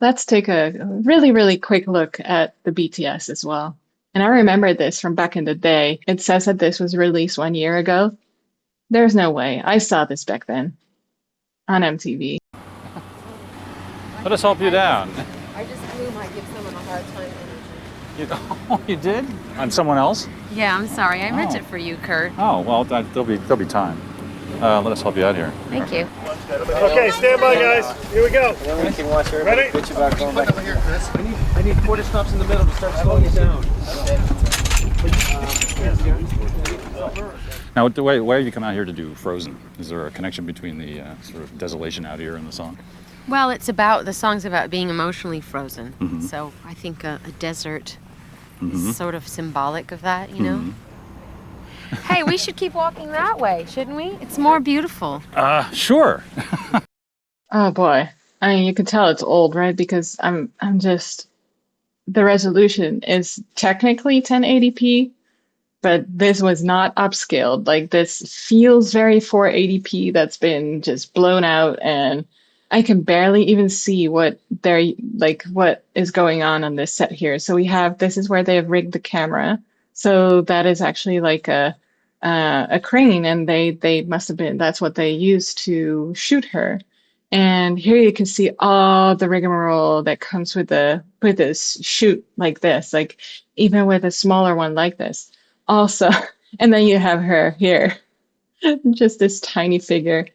Let's take a really, really quick look at the BTS as well. And I remember this from back in the day. It says that this was released 1 year ago. There's no way. I saw this back then on MTV. Let us help you down. I just assume I give someone a hard time energy. Oh, you did? On someone else? Yeah, I'm sorry. I meant Oh. it for you, Kurt. Oh, well, there'll be time. Let us help you out here. Thank you. Okay, stand by, guys. Here we go. And then we can watch everybody Ready? bitch about going back. Over here, Chris. I need quarter stops in the middle to start slowing it down. Now, why have you come out here to do Frozen? Is there a connection between the sort of desolation out here and the song? Well, the song's about being emotionally frozen. So I think a desert is sort of symbolic of that, you know? Hey, we should keep walking that way, shouldn't we? It's more beautiful. Sure. Oh boy. I mean, you can tell it's old, right? Because I'm just the resolution is technically 1080p, but this was not upscaled. Like this feels very 480p that's been just blown out, and I can barely even see what what is going on this set here. So this is where they have rigged the camera. So that is actually like a crane, and they must have been that's what they used to shoot her. And here you can see all the rigmarole that comes with this shoot like this, like even with a smaller one like this. Also, and then you have her here, just this tiny figure,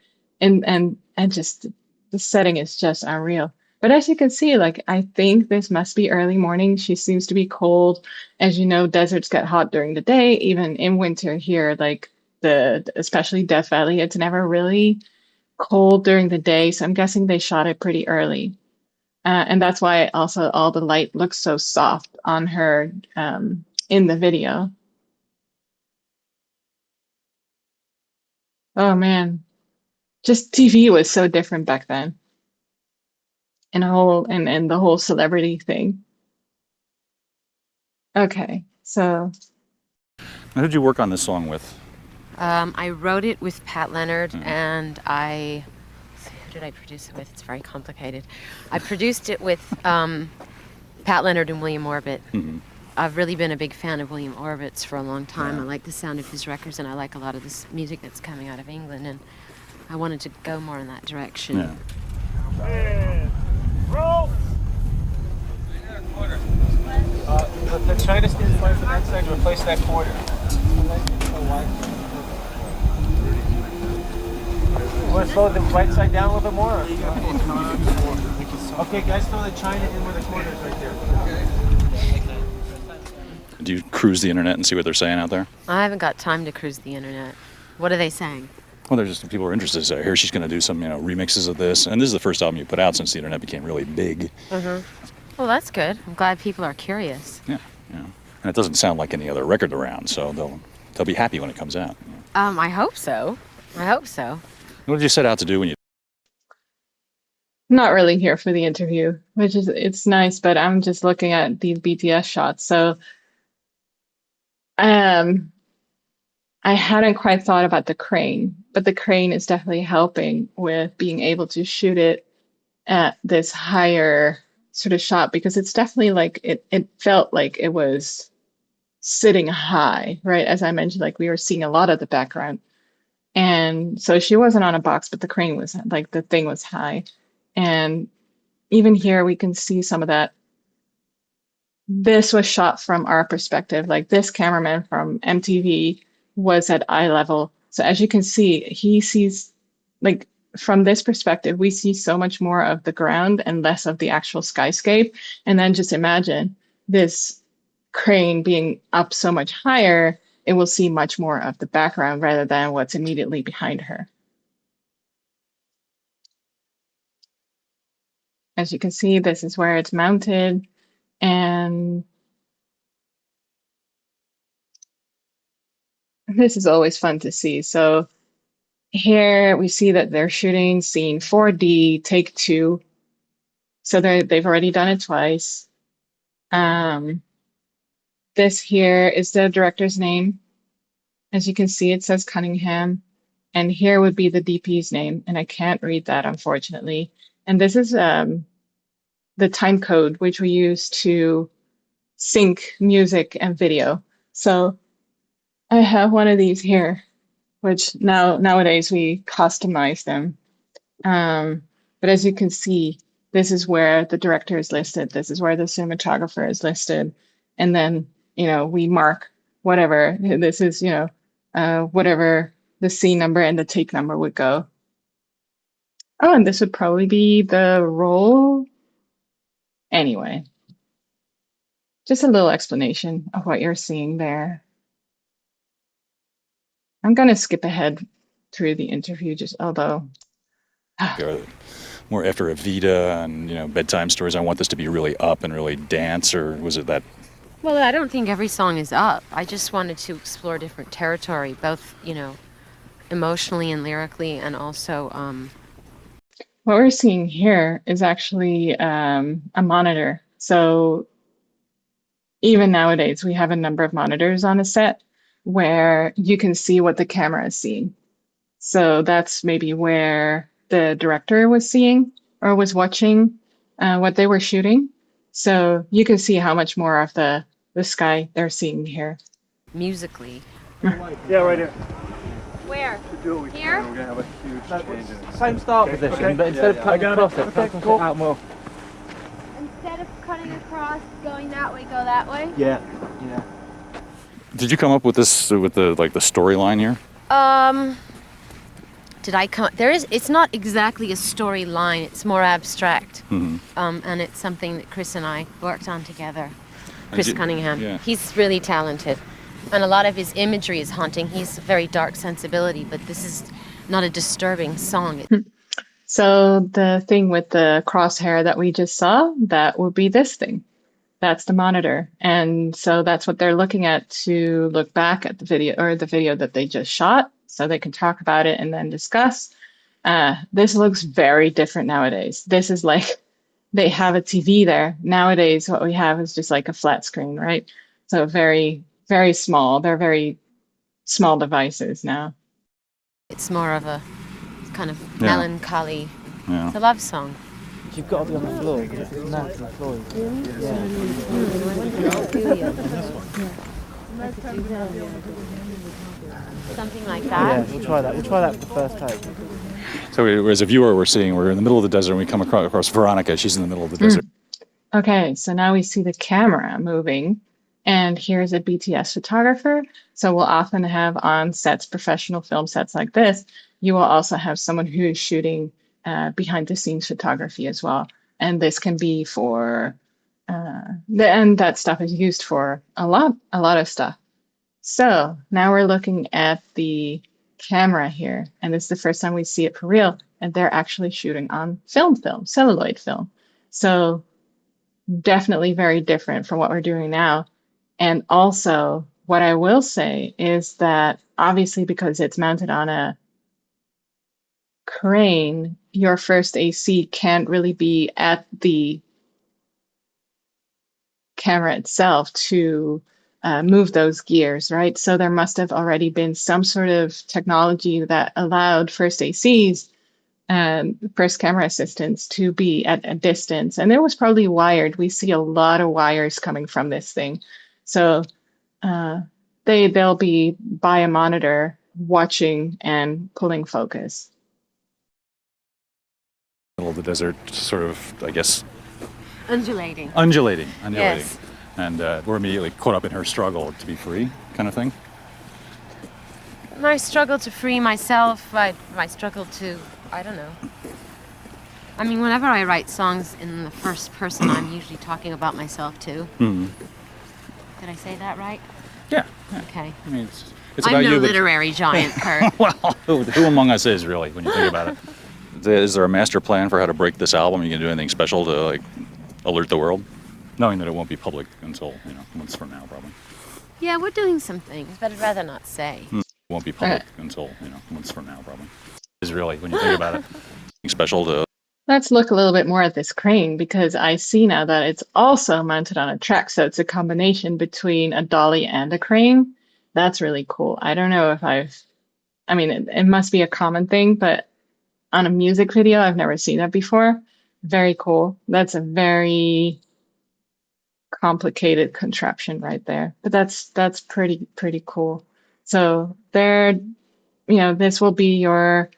and just the setting is just unreal. But as you can see, like I think this must be early morning. She seems to be cold. As you know, deserts get hot during the day, even in winter here, like especially Death Valley, it's never really cold during the day. So I'm guessing they shot it pretty early. And that's why also all the light looks so soft on her in the video. Oh man, just TV was so different back then. And the whole celebrity thing. Okay, so Who did you work on this song with? I wrote it with Pat Leonard, and who did I produce it with? It's very complicated. I produced it with Pat Leonard and William Orbit. I've really been a big fan of William Orbit's for a long time. Yeah. I like the sound of his records, and I like a lot of this music that's coming out of England, and I wanted to go more in that direction. Yeah. And roll. The China stands by for that side to replace that quarter. You want to slow the right side down a little bit more? Or? Okay, guys, throw the China in where the quarter is right there. Do you cruise the internet and see what they're saying out there? I haven't got time to cruise the internet. What are they saying? Well, there's just people are interested. So I hear she's going to do some, remixes of this, and this is the first album you put out since the internet became really big. Well, that's good. I'm glad people are curious. Yeah, and it doesn't sound like any other record around, so they'll be happy when it comes out. I hope so. I hope so. What did you set out to do when you? not really here for the interview, which is it's nice, but I'm just looking at these BTS shots. So um I hadn't quite thought about the crane, but the crane is definitely helping with being able to shoot it at this higher sort of shot because it's definitely like it felt like it was sitting high, right? As I mentioned, like we were seeing a lot of the background. And so she wasn't on a box, but the crane was like the thing was high. And even here we can see some of that. This was shot from our perspective, like this cameraman from MTV was at eye level. So as you can see, he sees like from this perspective, we see so much more of the ground and less of the actual skyscape. And then just imagine this crane being up so much higher, it will see much more of the background rather than what's immediately behind her. As you can see, this is where it's mounted, and this is always fun to see. So here we see that they're shooting scene 4D, take two. So they've already done it twice. This here is the director's name. As you can see, it says Cunningham. And here would be the DP's name. And I can't read that, unfortunately. And this is the time code which we use to sync music and video. So I have one of these here, which nowadays we customize them. But as you can see, this is where the director is listed. This is where the cinematographer is listed. And then, we mark whatever. This is, whatever the scene number and the take number would go. Oh, and this would probably be the roll. Anyway, just a little explanation of what you're seeing there. I'm going to skip ahead through the interview, just although. More after Evita and bedtime stories. I want this to be really up and really dance, or was it that? Well, I don't think every song is up. I just wanted to explore different territory, both emotionally and lyrically, and also. What we're seeing here is actually a monitor. So even nowadays, we have a number of monitors on a set where you can see what the camera is seeing. So that's maybe where the director was seeing or was watching what they were shooting. So you can see how much more of the sky they're seeing here. Musically. Yeah, right here. Where? Here? We're going to have a huge change in it. Same start position, but instead of cutting across it, push it out more. Instead of cutting across, going that way, go that way? Yeah. Did you come up with this with the storyline here? Did I come? It's not exactly a storyline. It's more abstract. Mm-hmm. And it's something that Chris and I worked on together. Chris you- Cunningham. yeah. He's really talented. And a lot of his imagery is haunting. He's a very dark sensibility, but this is not a disturbing song. So the thing with the crosshair that we just saw, that would be this thing. That's the monitor. And so that's what they're looking at to look back at the video, or the video that they just shot, so they can talk about it and then discuss. This looks very different nowadays. This is like they have a TV there. Nowadays, what we have is just like a flat screen, right? So very, very small. They're very small devices now. It's more of a kind of Yeah. melancholy. Yeah. It's a love song. You've got to be on the floor, because it's now to the floor. Something like Yeah, that. we'll try that. We'll try that for the first take. So as a viewer, we're in the middle of the desert, and we come across Veronica. She's in the middle of the desert. Okay, so now we see the camera moving, and here's a BTS photographer. So we'll often have on sets, professional film sets like this, you will also have someone who is shooting behind the scenes photography as well. And this can be for, and that stuff is used for a lot of stuff. So now we're looking at the camera here, and it's the first time we see it for real. And they're actually shooting on film, celluloid film. So definitely very different from what we're doing now. And also, what I will say is that obviously, because it's mounted on a crane, your first AC can't really be at the camera itself to move those gears, right? So there must have already been some sort of technology that allowed first ACs and first camera assistants to be at a distance. And it was probably wired. We see a lot of wires coming from this thing. So they'll be by a monitor watching and pulling focus. Middle of the desert, sort of, I guess, Undulating. undulating. Yes. And we're immediately caught up in her struggle to be free, kind of thing. My struggle to free myself, my struggle to, I don't know. I mean, whenever I write songs in the first person, I'm usually talking about myself too. Mm-hmm. Did I say that right? Yeah. Okay. I mean, it's I'm about no you. literary giant, Kurt. Well, who among us is really, when you think about it? Is there a master plan for how to break this album? Are you gonna do anything special to alert the world, knowing that it won't be public until months from now, probably? Yeah, we're doing some things, but I'd rather not say. It won't be public until months from now, probably. Is really, when you think about it, anything special to. Let's look a little bit more at this crane, because I see now that it's also mounted on a track. So it's a combination between a dolly and a crane. That's really cool. I don't know if it must be a common thing, but on a music video, I've never seen that before. Very cool. That's a very complicated contraption right there. But that's pretty cool. So there, this will be your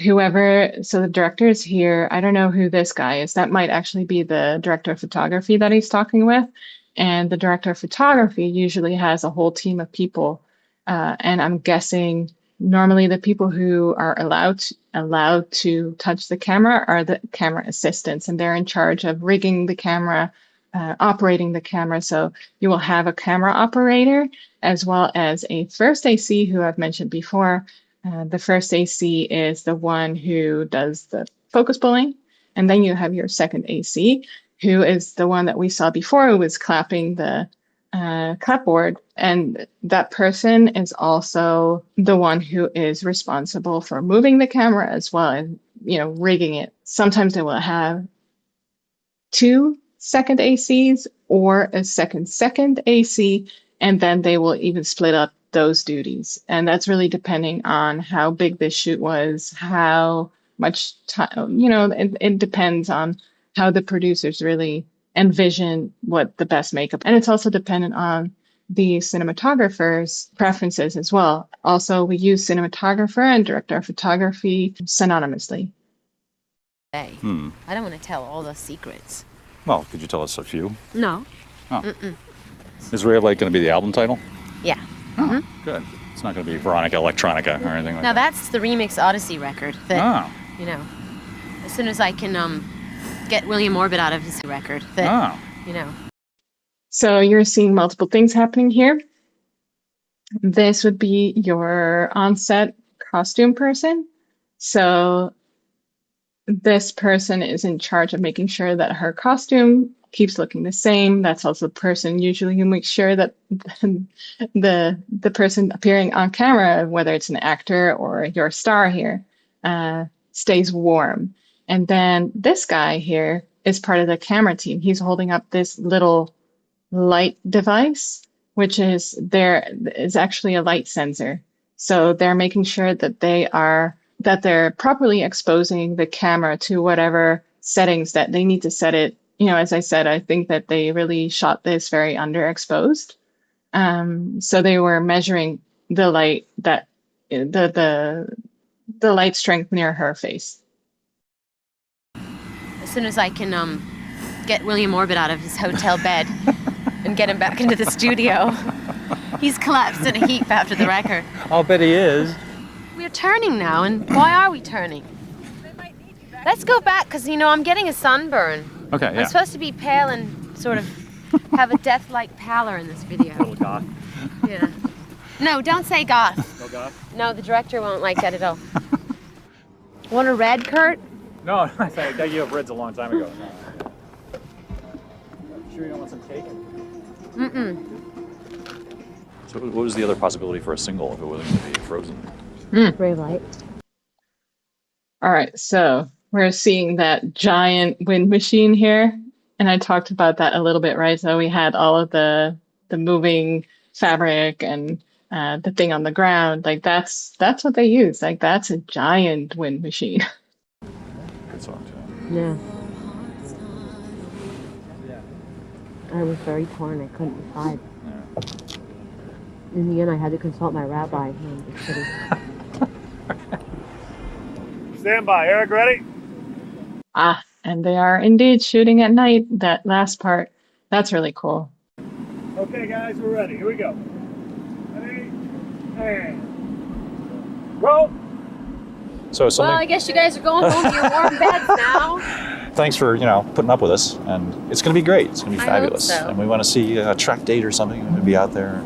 whoever, so the director is here. I don't know who this guy is. That might actually be the director of photography that he's talking with. And the director of photography usually has a whole team of people. And I'm guessing normally the people who are allowed to touch the camera are the camera assistants, and they're in charge of rigging the camera, operating the camera. So you will have a camera operator as well as a first AC who I've mentioned before. The first AC is the one who does the focus pulling, and then you have your second AC, who is the one that we saw before, who was clapping the clapboard, and that person is also the one who is responsible for moving the camera as well and rigging it. Sometimes they will have two second ACs or a second AC, and then they will even split up those duties. And that's really depending on how big this shoot was, how much time, it depends on how the producers really envision what the best makeup. And it's also dependent on the cinematographer's preferences as well. Also, we use cinematographer and director of photography synonymously. I don't want to tell all the secrets. Well, could you tell us a few? No. Oh. Is Ray of Light going to be the album title? Yeah. Oh, good. It's not going to be Veronica Electronica or anything like Now that. that's the Remix Odyssey record that, as soon as I can get William Orbit out of his record that, So you're seeing multiple things happening here. This would be your on-set costume person. So this person is in charge of making sure that her costume keeps looking the same. That's also the person usually who makes sure that the person appearing on camera, whether it's an actor or your star here, stays warm. And then this guy here is part of the camera team. He's holding up this little light device, which is actually a light sensor. So they're making sure that they're properly exposing the camera to whatever settings that they need to set it. As I said, I think that they really shot this very underexposed. So they were measuring the light that the light strength near her face. as soon as I can get William Orbit out of his hotel bed and get him back into the studio. He's collapsed in a heap after the record. I'll bet he is. We're turning now, and why are we turning? Let's go back, because, I'm getting a sunburn. Okay, yeah. I'm supposed to be pale and sort of have a death-like pallor in this video. A little goth. Yeah. No, don't say goth. No goth? No, the director won't like that at all. Want a red, Kurt? No, I got you up reds a long time ago. Sure you don't want some cake? So what was the other possibility for a single if it wasn't going to be Frozen? Ray light. All right, so we're seeing that giant wind machine here, and I talked about that a little bit, right? So we had all of the moving fabric and the thing on the ground. Like that's what they use. Like that's a giant wind machine. Good song too. Yeah. I was very torn. I couldn't decide. Yeah. In the end, I had to consult my rabbi. No, I'm just kidding. Stand by. Eric, ready? And they are indeed shooting at night. That last part, that's really cool. Okay, guys, we're ready. Here we go. Ready? And roll. So Well, I guess you guys are going home to your warm beds now. thanks for putting up with us, and it's going to be great. It's going to be I hope fabulous, so. and we want to see a track date or something. We're going to be out there.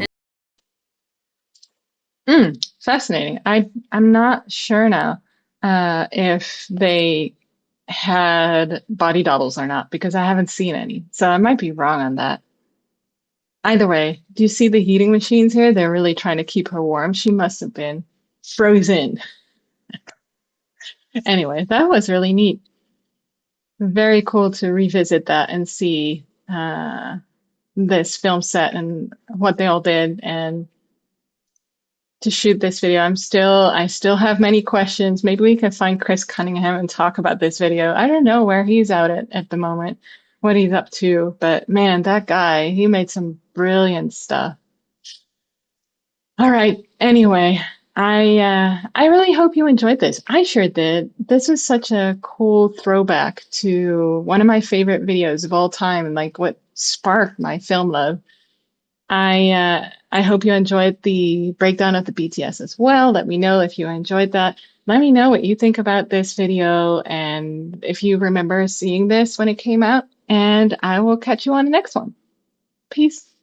Fascinating. I'm not sure now if they had body doubles or not, because I haven't seen any. So I might be wrong on that. Either way, do you see the heating machines here? They're really trying to keep her warm. She must have been frozen. Anyway, that was really neat. Very cool to revisit that and see this film set and what they all did, and to shoot this video. I still have many questions. Maybe we can find Chris Cunningham and talk about this video. I don't know where he's out at the moment, what he's up to, but man, that guy, he made some brilliant stuff. All right. Anyway, I really hope you enjoyed this. I sure did. This is such a cool throwback to one of my favorite videos of all time and like what sparked my film love. I hope you enjoyed the breakdown of the BTS as well. Let me know if you enjoyed that. Let me know what you think about this video and if you remember seeing this when it came out. And I will catch you on the next one. Peace.